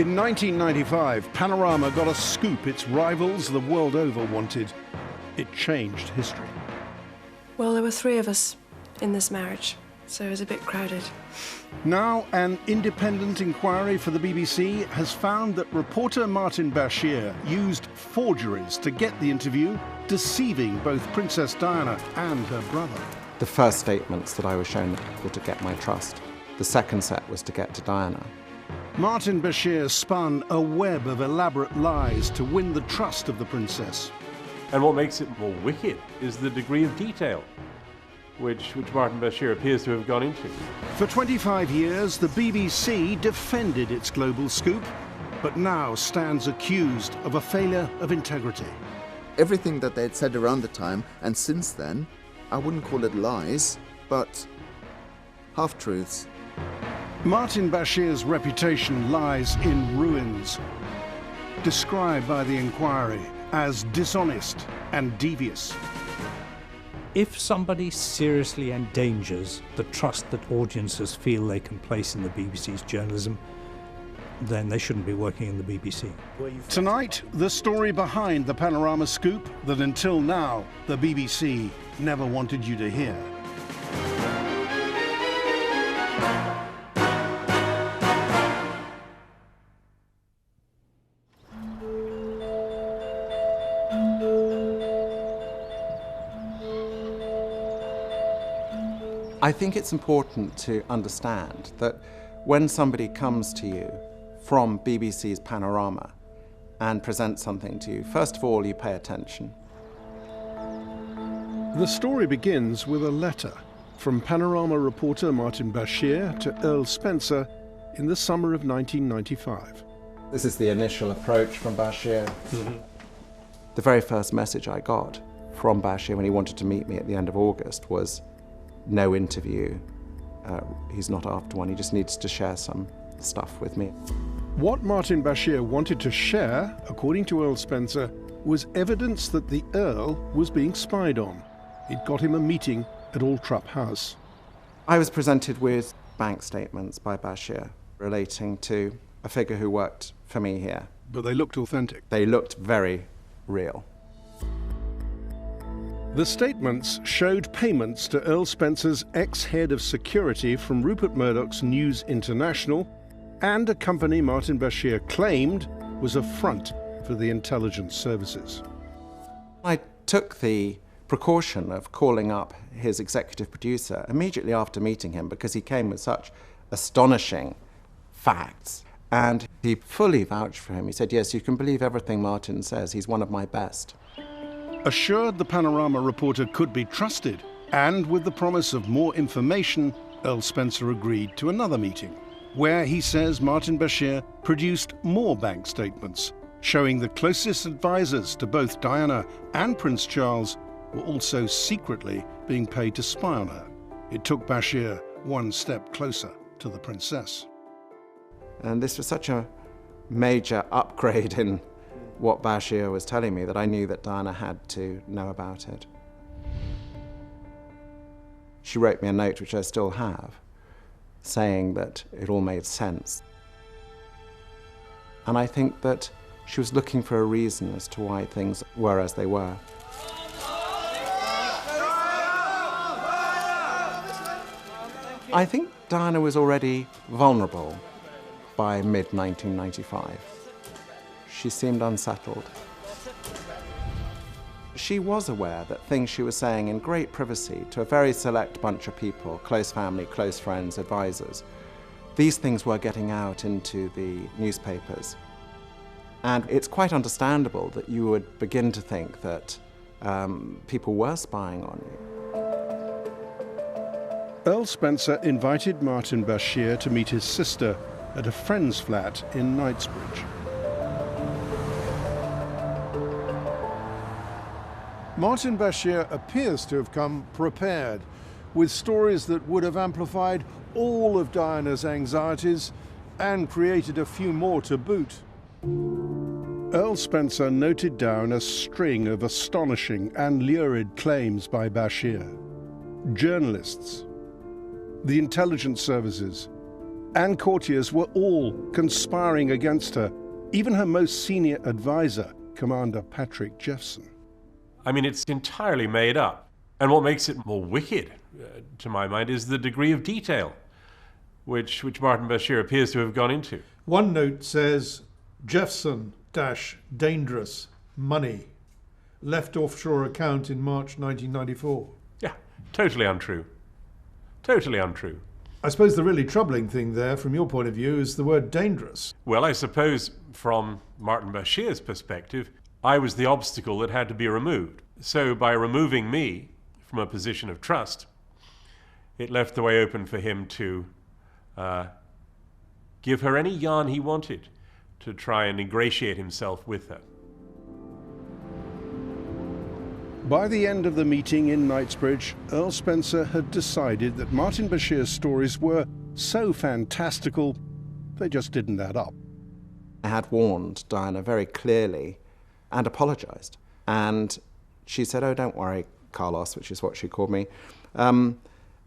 In 1995, Panorama got a scoop its rivals the world over wanted. It changed history. Well, there were 3 of us in this marriage, so it was a bit crowded. Now, an independent inquiry for the BBC has found that reporter Martin Bashir used forgeries to get the interview, deceiving both Princess Diana and her brother. The first statements that I was shown were to get my trust. The second set was to get to Diana. Martin Bashir spun a web of elaborate lies to win the trust of the princess. And what makes it more wicked is the degree of detail which Martin Bashir appears to have gone into. For 25 years, the BBC defended its global scoop, but now stands accused of a failure of integrity. Everything that they'd said around the time, and since then, I wouldn't call it lies, but half-truths. Martin Bashir's reputation lies in ruins, described by the inquiry as dishonest and devious. If somebody seriously endangers the trust that audiences feel they can place in the BBC's journalism, then they shouldn't be working in the BBC. Tonight, the story behind the Panorama scoop that until now the BBC never wanted you to hear. I think it's important to understand that when somebody comes to you from BBC's Panorama and presents something to you, first of all, you pay attention. The story begins with a letter from Panorama reporter Martin Bashir to Earl Spencer in the summer of 1995. This is the initial approach from Bashir. The very first message I got from Bashir when he wanted to meet me at the end of August was, no interview, he's not after one, he just needs to share some stuff with me. What Martin Bashir wanted to share, according to Earl Spencer, was evidence that the Earl was being spied on. It got him a meeting at Althorp House. I was presented with bank statements by Bashir relating to a figure who worked for me here. But they looked authentic. They looked very real. The statements showed payments to Earl Spencer's ex-head of security from Rupert Murdoch's News International and a company Martin Bashir claimed was a front for the intelligence services. I took the precaution of calling up his executive producer immediately after meeting him because he came with such astonishing facts. And he fully vouched for him. He said, yes, you can believe everything Martin says. He's one of my best. Assured the Panorama reporter could be trusted, and with the promise of more information, Earl Spencer agreed to another meeting, where he says Martin Bashir produced more bank statements, showing the closest advisors to both Diana and Prince Charles were also secretly being paid to spy on her. It took Bashir one step closer to the princess. And this was such a major upgrade in what Bashir was telling me that I knew that Diana had to know about it. She wrote me a note, which I still have, saying that it all made sense. And I think that she was looking for a reason as to why things were as they were. I think Diana was already vulnerable by mid-1995. She seemed unsettled. She was aware that things she was saying in great privacy to a very select bunch of people, close family, close friends, advisors, these things were getting out into the newspapers. And it's quite understandable that you would begin to think that people were spying on you. Earl Spencer invited Martin Bashir to meet his sister at a friend's flat in Knightsbridge. Martin Bashir appears to have come prepared, with stories that would have amplified all of Diana's anxieties and created a few more to boot. Earl Spencer noted down a string of astonishing and lurid claims by Bashir. Journalists, the intelligence services, and courtiers were all conspiring against her, even her most senior advisor, Commander Patrick Jeffson. I mean, it's entirely made up. And what makes it more wicked, to my mind, is the degree of detail which Martin Bashir appears to have gone into. One note says, Jeffson - dangerous money left offshore account in March 1994. Yeah, totally untrue. Totally untrue. I suppose the really troubling thing there, from your point of view, is the word dangerous. Well, I suppose from Martin Bashir's perspective, I was the obstacle that had to be removed. So by removing me from a position of trust, it left the way open for him to give her any yarn he wanted to try and ingratiate himself with her. By the end of the meeting in Knightsbridge, Earl Spencer had decided that Martin Bashir's stories were so fantastical, they just didn't add up. I had warned Diana very clearly and apologised. And she said, "Oh, don't worry, Carlos," which is what she called me.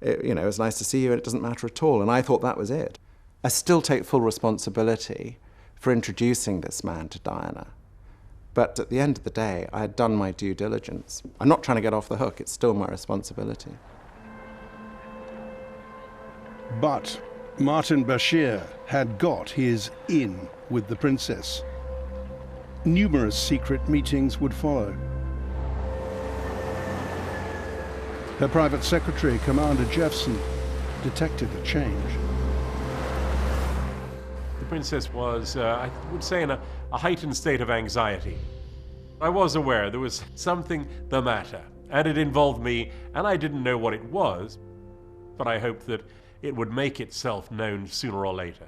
It was nice to see you and it doesn't matter at all. And I thought that was it. I still take full responsibility for introducing this man to Diana. But at the end of the day, I had done my due diligence. I'm not trying to get off the hook. It's still my responsibility. But Martin Bashir had got his in with the princess. Numerous secret meetings would follow. Her private secretary, Commander Jeffson, detected a change. The princess was, I would say, in a heightened state of anxiety. I was aware there was something the matter, and it involved me, and I didn't know what it was, but I hoped that it would make itself known sooner or later.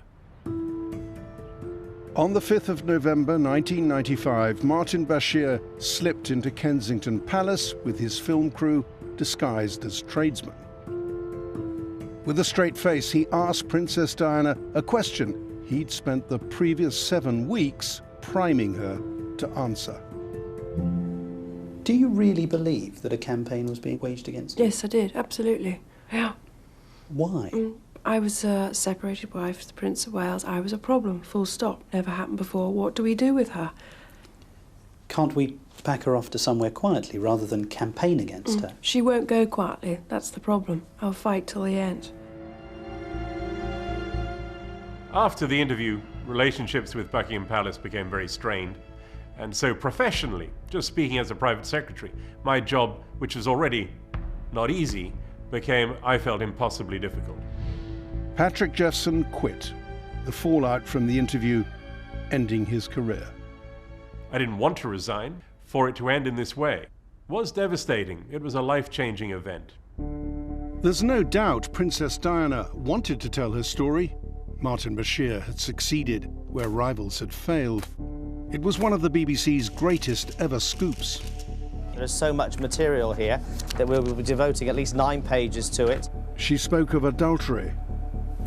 On the 5th of November 1995, Martin Bashir slipped into Kensington Palace with his film crew disguised as tradesmen. With a straight face, he asked Princess Diana a question he'd spent the previous 7 weeks priming her to answer. Do you really believe that a campaign was being waged against you? Yes, I did, absolutely. Yeah. Why? I was a separated wife to the Prince of Wales. I was a problem, full stop. Never happened before. What do we do with her? Can't we pack her off to somewhere quietly rather than campaign against her? She won't go quietly. That's the problem. I'll fight till the end. After the interview, relationships with Buckingham Palace became very strained. And so professionally, just speaking as a private secretary, my job, which was already not easy, became, I felt, impossibly difficult. Patrick Jeffson quit, the fallout from the interview ending his career. I didn't want to resign. For it to end in this way was devastating. It was a life-changing event. There's no doubt Princess Diana wanted to tell her story. Martin Bashir had succeeded where rivals had failed. It was one of the BBC's greatest ever scoops. There is so much material here that we'll be devoting at least 9 pages to it. She spoke of adultery.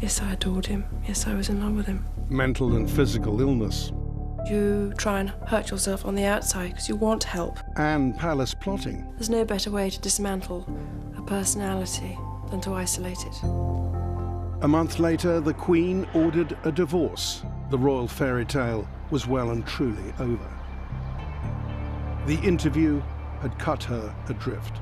Yes, I adored him. Yes, I was in love with him. Mental and physical illness. You try and hurt yourself on the outside because you want help. And palace plotting. There's no better way to dismantle a personality than to isolate it. A month later, the Queen ordered a divorce. The royal fairy tale was well and truly over. The interview had cut her adrift.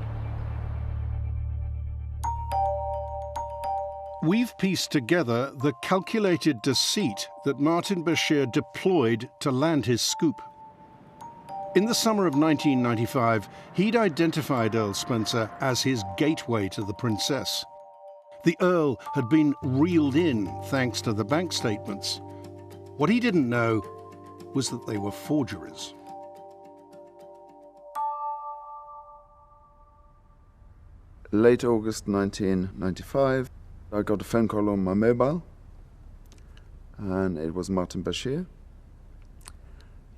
We've pieced together the calculated deceit that Martin Bashir deployed to land his scoop. In the summer of 1995, he'd identified Earl Spencer as his gateway to the princess. The Earl had been reeled in thanks to the bank statements. What he didn't know was that they were forgeries. Late August 1995, I got a phone call on my mobile, and it was Martin Bashir.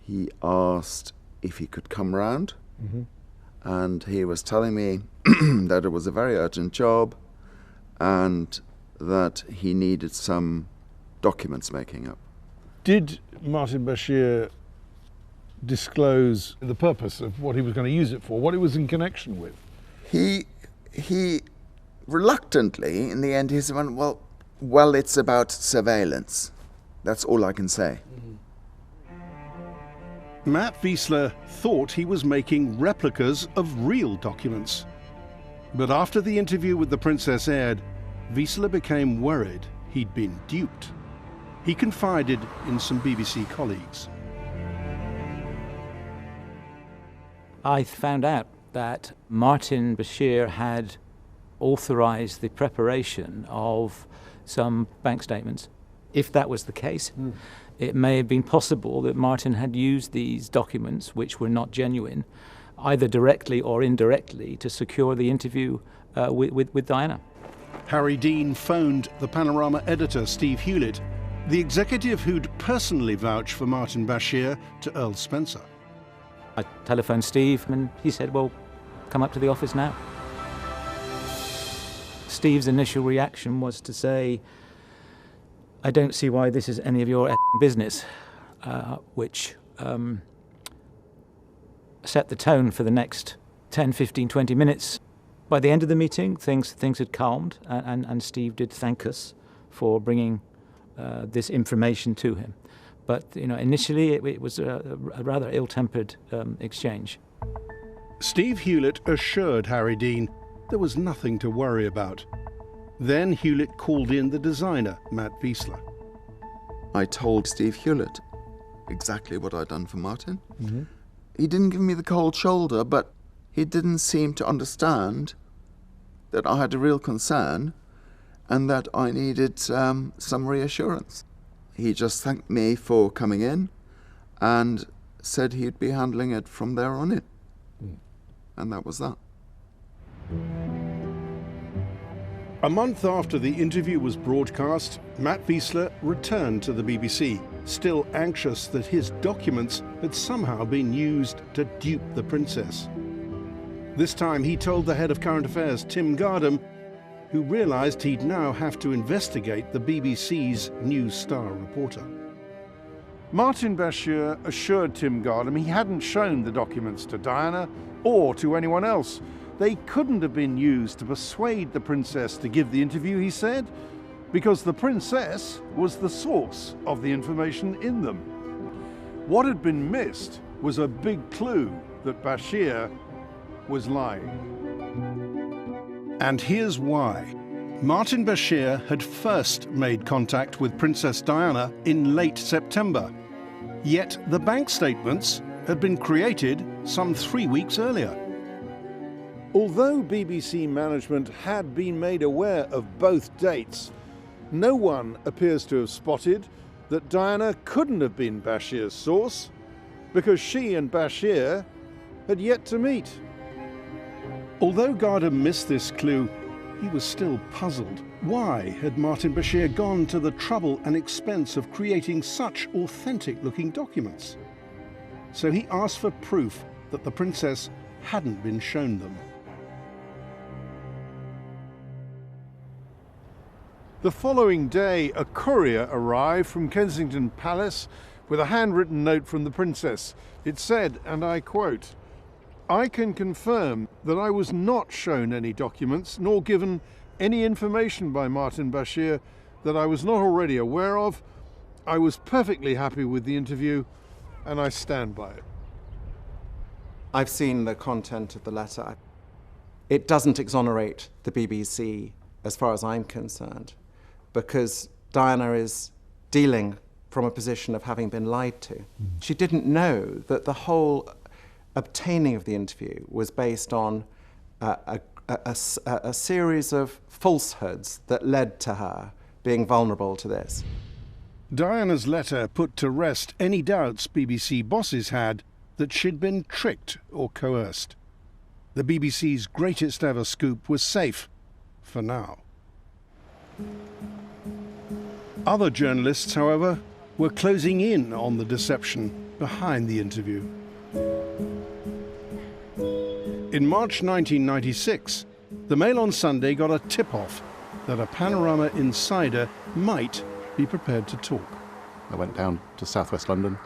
He asked if he could come round, and he was telling me that it was a very urgent job and that he needed some documents making up. Did Martin Bashir disclose the purpose of what he was going to use it for, what it was in connection with? He reluctantly, in the end, he said, well, Well, it's about surveillance. That's all I can say. Matt Wiesler thought he was making replicas of real documents. But after the interview with the princess aired, Wiesler became worried he'd been duped. He confided in some BBC colleagues. I found out that Martin Bashir had authorised the preparation of some bank statements. If that was the case, it may have been possible that Martin had used these documents, which were not genuine, either directly or indirectly, to secure the interview with Diana. Harry Dean phoned the Panorama editor, Steve Hewlett, the executive who'd personally vouched for Martin Bashir to Earl Spencer. I telephoned Steve and he said, well, come up to the office now. Steve's initial reaction was to say, I don't see why this is any of your business, which set the tone for the next 10, 15, 20 minutes. By the end of the meeting, things had calmed, and Steve did thank us for bringing this information to him. But initially it was a rather ill-tempered exchange. Steve Hewlett assured Harry Dean there was nothing to worry about. Then Hewlett called in the designer, Matt Wiesler. I told Steve Hewlett exactly what I'd done for Martin. He didn't give me the cold shoulder, but he didn't seem to understand that I had a real concern and that I needed some reassurance. He just thanked me for coming in and said he'd be handling it from there on in. And that was that. A month after the interview was broadcast, Matt Wiesler returned to the BBC, still anxious that his documents had somehow been used to dupe the princess. This time he told the head of current affairs, Tim Gardam, who realised he'd now have to investigate the BBC's News Star reporter. Martin Bashir assured Tim Gardam he hadn't shown the documents to Diana or to anyone else. They couldn't have been used to persuade the princess to give the interview, he said, because the princess was the source of the information in them. What had been missed was a big clue that Bashir was lying. And here's why. Martin Bashir had first made contact with Princess Diana in late September. Yet the bank statements had been created some 3 weeks earlier. Although BBC management had been made aware of both dates, no one appears to have spotted that Diana couldn't have been Bashir's source, because she and Bashir had yet to meet. Although Gardam missed this clue, he was still puzzled. Why had Martin Bashir gone to the trouble and expense of creating such authentic-looking documents? So he asked for proof that the princess hadn't been shown them. The following day, a courier arrived from Kensington Palace with a handwritten note from the princess. It said, and I quote, "I can confirm that I was not shown any documents nor given any information by Martin Bashir that I was not already aware of. I was perfectly happy with the interview and I stand by it." I've seen the content of the letter. It doesn't exonerate the BBC as far as I'm concerned, because Diana is dealing from a position of having been lied to. She didn't know that the whole obtaining of the interview was based on a series of falsehoods that led to her being vulnerable to this. Diana's letter put to rest any doubts BBC bosses had that she'd been tricked or coerced. The BBC's greatest ever scoop was safe, for now. Other journalists, however, were closing in on the deception behind the interview. In March 1996, the Mail on Sunday got a tip-off that a Panorama insider might be prepared to talk. I went down to southwest London,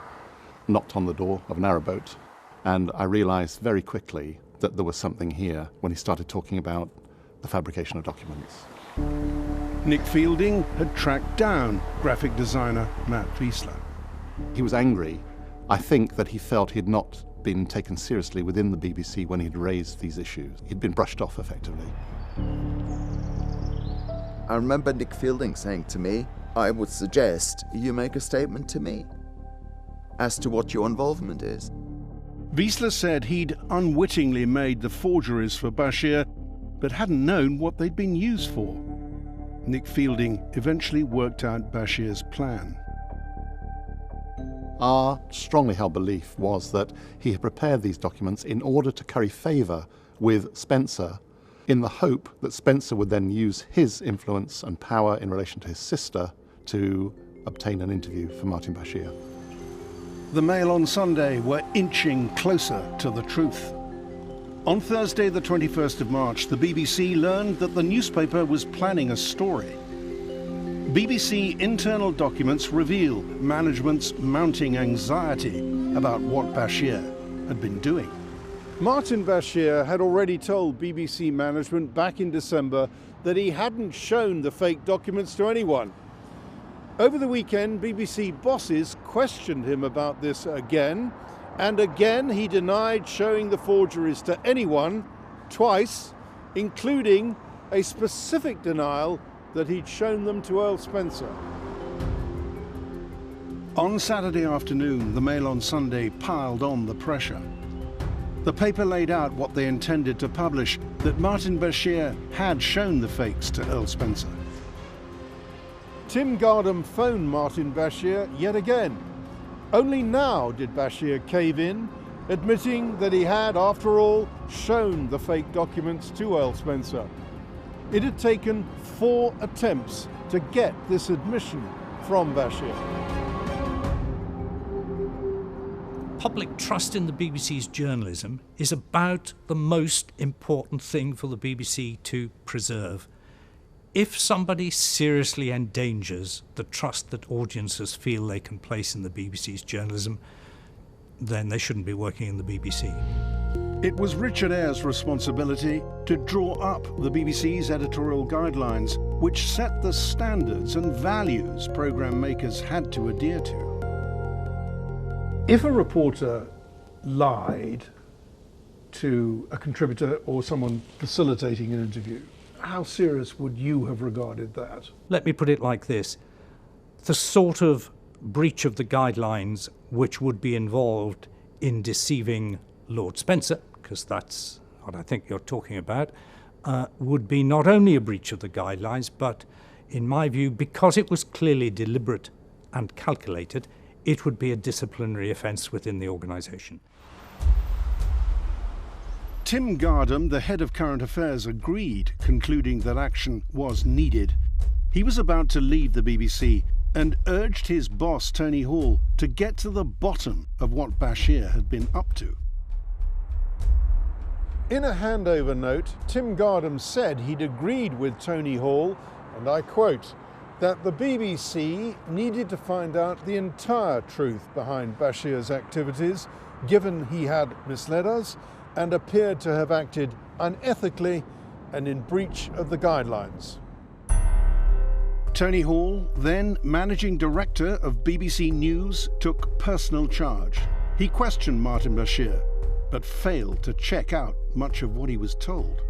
knocked on the door of a narrowboat, and I realised very quickly that there was something here when he started talking about the fabrication of documents. Nick Fielding had tracked down graphic designer Matt Wiesler. He was angry. I think that he felt he had not been taken seriously within the BBC when he'd raised these issues. He'd been brushed off effectively. I remember Nick Fielding saying to me, "I would suggest you make a statement to me as to what your involvement is." Wiesler said he'd unwittingly made the forgeries for Bashir, but hadn't known what they'd been used for. Nick Fielding eventually worked out Bashir's plan. Our strongly held belief was that he had prepared these documents in order to curry favour with Spencer, in the hope that Spencer would then use his influence and power in relation to his sister to obtain an interview for Martin Bashir. The Mail on Sunday were inching closer to the truth. On Thursday, the 21st of March, the BBC learned that the newspaper was planning a story. BBC internal documents reveal management's mounting anxiety about what Bashir had been doing. Martin Bashir had already told BBC management back in December that he hadn't shown the fake documents to anyone. Over the weekend, BBC bosses questioned him about this again, and again he denied showing the forgeries to anyone, twice, including a specific denial that he'd shown them to Earl Spencer. On Saturday afternoon, the Mail on Sunday piled on the pressure. The paper laid out what they intended to publish, that Martin Bashir had shown the fakes to Earl Spencer. Tim Gardam phoned Martin Bashir yet again. Only now did Bashir cave in, admitting that he had, after all, shown the fake documents to Earl Spencer. It had taken 4 attempts to get this admission from Bashir. Public trust in the BBC's journalism is about the most important thing for the BBC to preserve. If somebody seriously endangers the trust that audiences feel they can place in the BBC's journalism, then they shouldn't be working in the BBC. It was Richard Eyre's responsibility to draw up the BBC's editorial guidelines, which set the standards and values programme makers had to adhere to. If a reporter lied to a contributor or someone facilitating an interview, how serious would you have regarded that? Let me put it like this. The sort of breach of the guidelines which would be involved in deceiving Lord Spencer, because that's what I think you're talking about, would be not only a breach of the guidelines, but in my view, because it was clearly deliberate and calculated, it would be a disciplinary offence within the organisation. Tim Gardam, the head of current affairs, agreed, concluding that action was needed. He was about to leave the BBC and urged his boss, Tony Hall, to get to the bottom of what Bashir had been up to. In a handover note, Tim Gardam said he'd agreed with Tony Hall, and I quote, that the BBC needed to find out the entire truth behind Bashir's activities, given he had misled us and appeared to have acted unethically and in breach of the guidelines. Tony Hall, then managing director of BBC News, took personal charge. He questioned Martin Bashir, but failed to check out much of what he was told.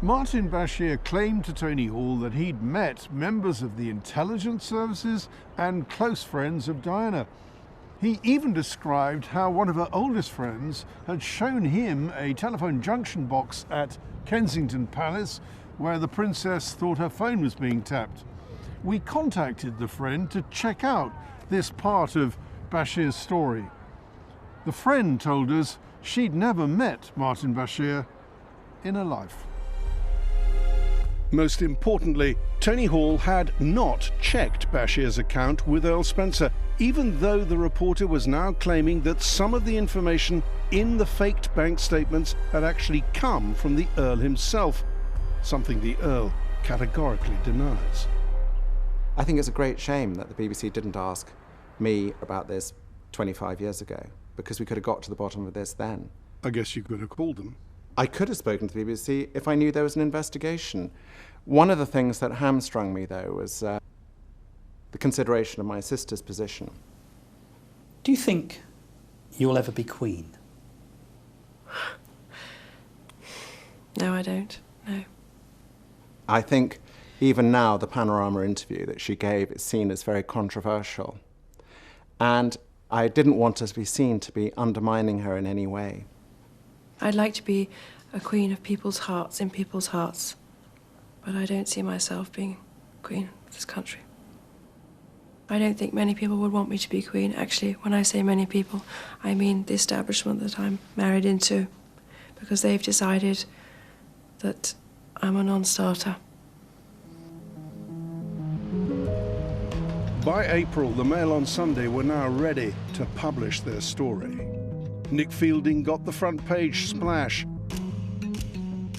Martin Bashir claimed to Tony Hall that he'd met members of the intelligence services and close friends of Diana. He even described how one of her oldest friends had shown him a telephone junction box at Kensington Palace where the princess thought her phone was being tapped. We contacted the friend to check out this part of Bashir's story. The friend told us she'd never met Martin Bashir in her life. Most importantly, Tony Hall had not checked Bashir's account with Earl Spencer, even though the reporter was now claiming that some of the information in the faked bank statements had actually come from the Earl himself, something the Earl categorically denies. I think it's a great shame that the BBC didn't ask me about this 25 years ago, because we could have got to the bottom of this then. I guess you could have called them. I could have spoken to the BBC if I knew there was an investigation. One of the things that hamstrung me, though, was the consideration of my sister's position. Do you think you'll ever be Queen? No, I don't. No. I think even now the Panorama interview that she gave is seen as very controversial. And I didn't want us to be seen to be undermining her in any way. I'd like to be a queen of people's hearts, in people's hearts. But I don't see myself being queen of this country. I don't think many people would want me to be queen. Actually, when I say many people, I mean the establishment that I'm married into, because they've decided that I'm a non-starter. By April, the Mail on Sunday were now ready to publish their story. Nick Fielding got the front page splash,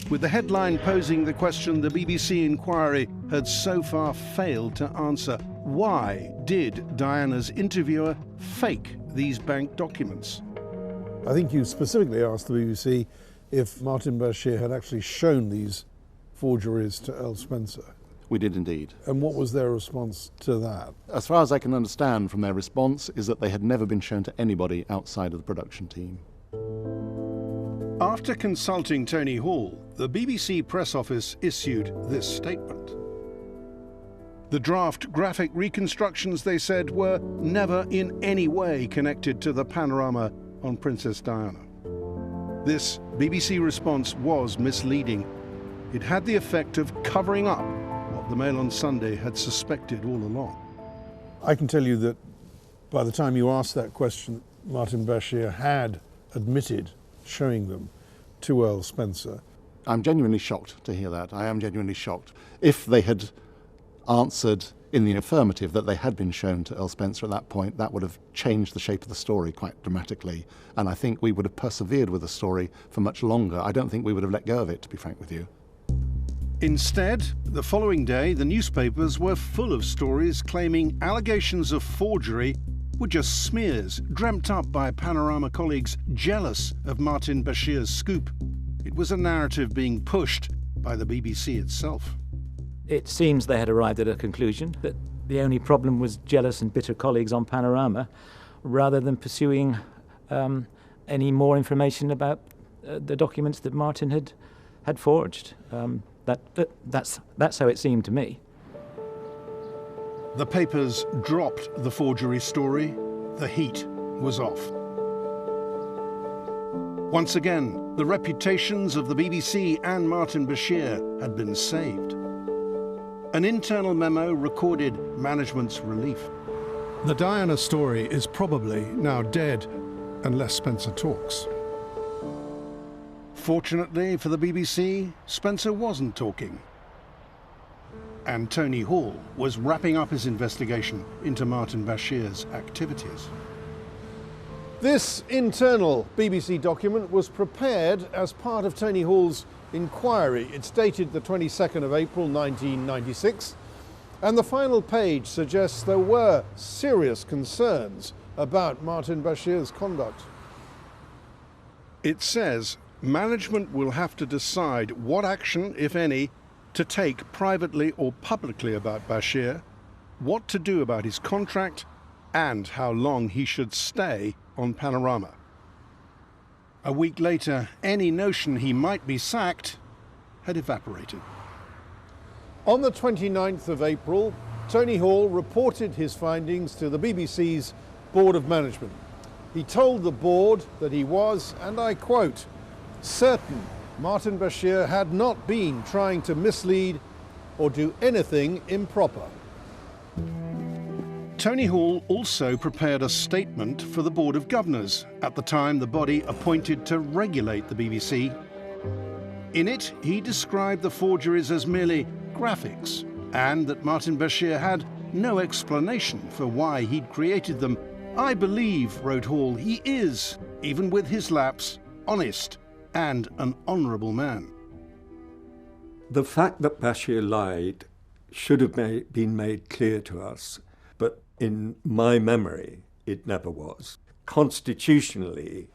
with the headline posing the question the BBC inquiry had so far failed to answer. Why did Diana's interviewer fake these bank documents? I think you specifically asked the BBC if Martin Bashir had actually shown these forgeries to Earl Spencer. We did indeed. And what was their response to that? As far as I can understand from their response is that they had never been shown to anybody outside of the production team. After consulting Tony Hall, the BBC press office issued this statement. The draft graphic reconstructions, they said, were never in any way connected to the Panorama on Princess Diana. This BBC response was misleading. It had the effect of covering up what the Mail on Sunday had suspected all along. I can tell you that by the time you asked that question, Martin Bashir had admitted showing them to Earl Spencer. I'm genuinely shocked to hear that. I am genuinely shocked. If they had answered in the affirmative that they had been shown to Earl Spencer at that point, that would have changed the shape of the story quite dramatically. And I think we would have persevered with the story for much longer. I don't think we would have let go of it, to be frank with you. Instead, the following day, the newspapers were full of stories claiming allegations of forgery were just smears dreamt up by Panorama colleagues jealous of Martin Bashir's scoop. It was a narrative being pushed by the BBC itself. It seems they had arrived at a conclusion that the only problem was jealous and bitter colleagues on Panorama, rather than pursuing any more information about the documents that Martin had forged. That's how it seemed to me. The papers dropped the forgery story. The heat was off. Once again, the reputations of the BBC and Martin Bashir had been saved. An internal memo recorded management's relief. The Diana story is probably now dead, unless Spencer talks. Fortunately for the BBC, Spencer wasn't talking. And Tony Hall was wrapping up his investigation into Martin Bashir's activities. This internal BBC document was prepared as part of Tony Hall's inquiry. It's dated the 22nd of April 1996, and the final page suggests there were serious concerns about Martin Bashir's conduct. It says management will have to decide what action, if any, to take privately or publicly about Bashir, what to do about his contract, and how long he should stay on Panorama. A week later, any notion he might be sacked had evaporated. On the 29th of April, Tony Hall reported his findings to the BBC's Board of Management. He told the board that he was, and I quote, certain Martin Bashir had not been trying to mislead or do anything improper. Tony Hall also prepared a statement for the Board of Governors, at the time the body appointed to regulate the BBC. In it, he described the forgeries as merely graphics, and that Martin Bashir had no explanation for why he'd created them. I believe, wrote Hall, he is, even with his lapse, honest and an honourable man. The fact that Bashir lied should have been made clear to us, but in my memory, it never was. Constitutionally,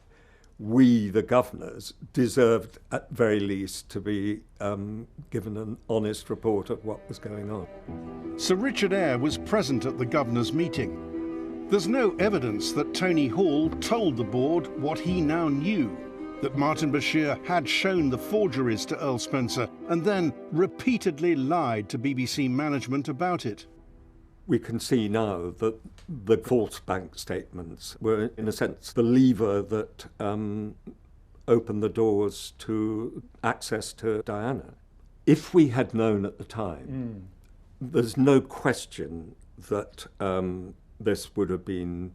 we, the governors, deserved at very least to be given an honest report of what was going on. Sir Richard Eyre was present at the governors' meeting. There's no evidence that Tony Hall told the board what he now knew, that Martin Bashir had shown the forgeries to Earl Spencer and then repeatedly lied to BBC management about it. We can see now that the false bank statements were, in a sense, the lever that opened the doors to access to Diana. If we had known at the time, there's no question that this would have been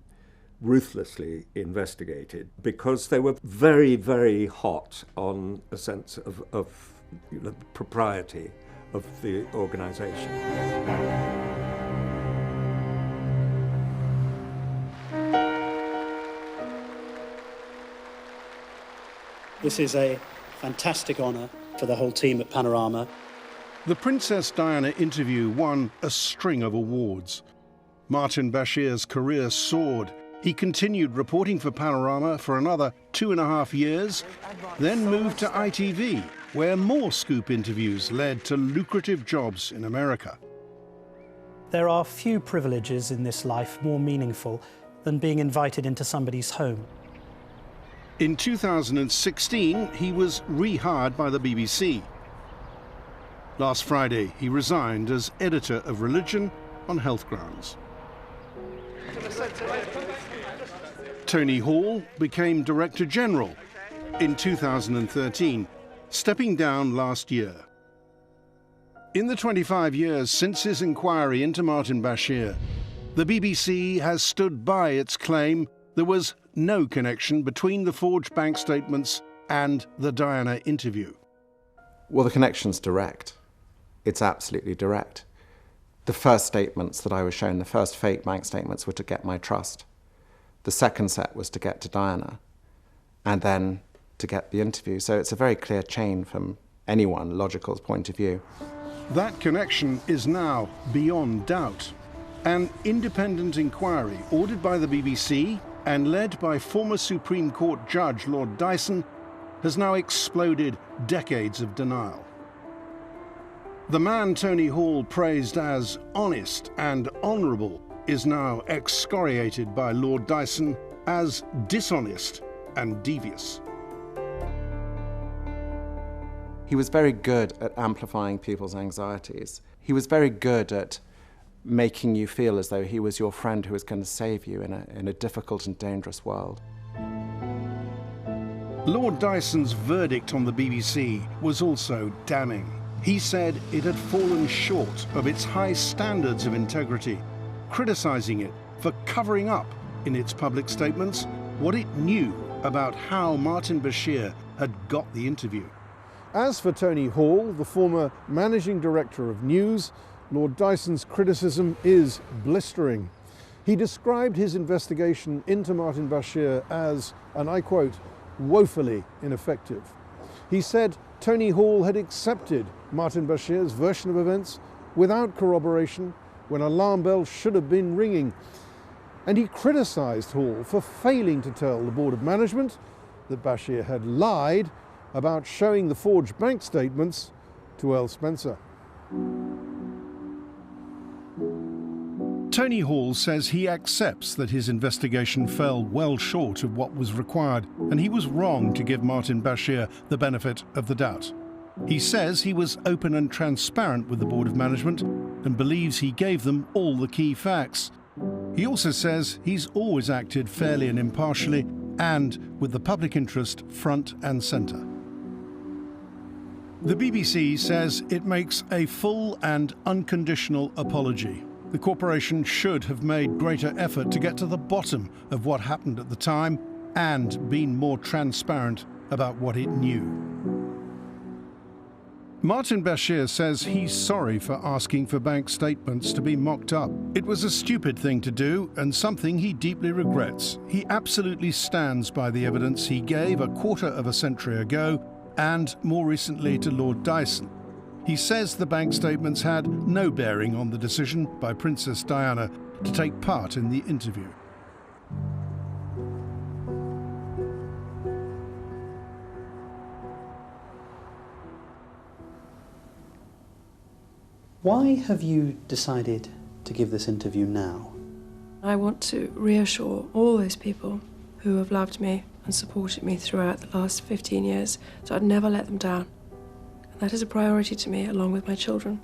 ruthlessly investigated, because they were very, very hot on a sense of the propriety of the organisation. This is a fantastic honour for the whole team at Panorama. The Princess Diana interview won a string of awards. Martin Bashir's career soared. He continued reporting for Panorama for another 2.5 years, then moved to ITV, where more scoop interviews led to lucrative jobs in America. There are few privileges in this life more meaningful than being invited into somebody's home. In 2016, he was rehired by the BBC. Last Friday, he resigned as editor of Religion on health grounds. Tony Hall became Director General in 2013, stepping down last year. In the 25 years since his inquiry into Martin Bashir, the BBC has stood by its claim there was no connection between the forged bank statements and the Diana interview. Well, the connection's direct. It's absolutely direct. The first statements that I was shown, the first fake bank statements, were to get my trust. The second set was to get to Diana, and then to get the interview. So it's a very clear chain from anyone logical's point of view. That connection is now beyond doubt. An independent inquiry ordered by the BBC and led by former Supreme Court Judge Lord Dyson has now exploded decades of denial. The man Tony Hall praised as honest and honourable is now excoriated by Lord Dyson as dishonest and devious. He was very good at amplifying people's anxieties. He was very good at making you feel as though he was your friend who was going to save you in a difficult and dangerous world. Lord Dyson's verdict on the BBC was also damning. He said it had fallen short of its high standards of integrity, criticising it for covering up in its public statements what it knew about how Martin Bashir had got the interview. As for Tony Hall, the former managing director of News, Lord Dyson's criticism is blistering. He described his investigation into Martin Bashir as, and I quote, woefully ineffective. He said Tony Hall had accepted Martin Bashir's version of events without corroboration when alarm bells should have been ringing. And he criticised Hall for failing to tell the Board of Management that Bashir had lied about showing the forged bank statements to Earl Spencer. Tony Hall says he accepts that his investigation fell well short of what was required, and he was wrong to give Martin Bashir the benefit of the doubt. He says he was open and transparent with the Board of Management and believes he gave them all the key facts. He also says he's always acted fairly and impartially and with the public interest front and centre. The BBC says it makes a full and unconditional apology. The corporation should have made greater effort to get to the bottom of what happened at the time and been more transparent about what it knew. Martin Bashir says he's sorry for asking for bank statements to be mocked up. It was a stupid thing to do and something he deeply regrets. He absolutely stands by the evidence he gave a quarter of a century ago and more recently to Lord Dyson. He says the bank statements had no bearing on the decision by Princess Diana to take part in the interview. Why have you decided to give this interview now? I want to reassure all those people who have loved me and supported me throughout the last 15 years that I'd never let them down. And that is a priority to me, along with my children.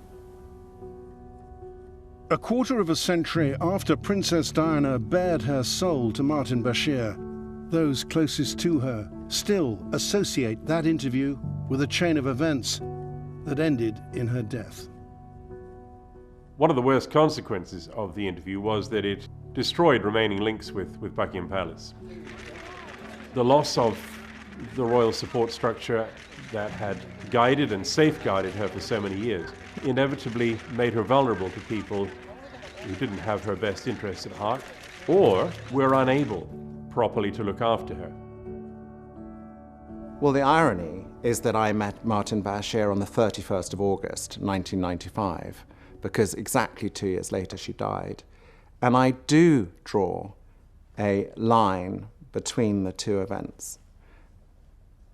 A quarter of a century after Princess Diana bared her soul to Martin Bashir, those closest to her still associate that interview with a chain of events that ended in her death. One of the worst consequences of the interview was that it destroyed remaining links with Buckingham Palace. The loss of the royal support structure that had guided and safeguarded her for so many years inevitably made her vulnerable to people who didn't have her best interests at heart or were unable properly to look after her. Well, the irony is that I met Martin Bashir on the 31st of August, 1995, because exactly 2 years later she died. And I do draw a line between the two events.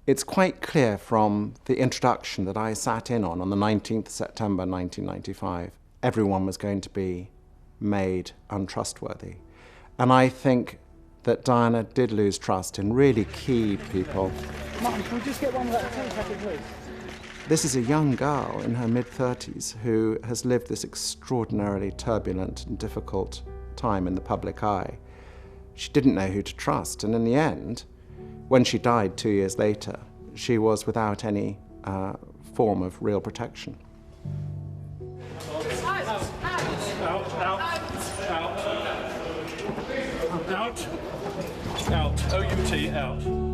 It's quite clear from the introduction that I sat in on the 19th September 1995, everyone was going to be made untrustworthy. And I think that Diana did lose trust in really key people. Martin, can we just get one of that packet, please? This is a young girl in her mid-30s who has lived this extraordinarily turbulent and difficult time in the public eye. She didn't know who to trust, and in the end, when she died 2 years later, she was without any form of real protection. Out. O-U-T, out.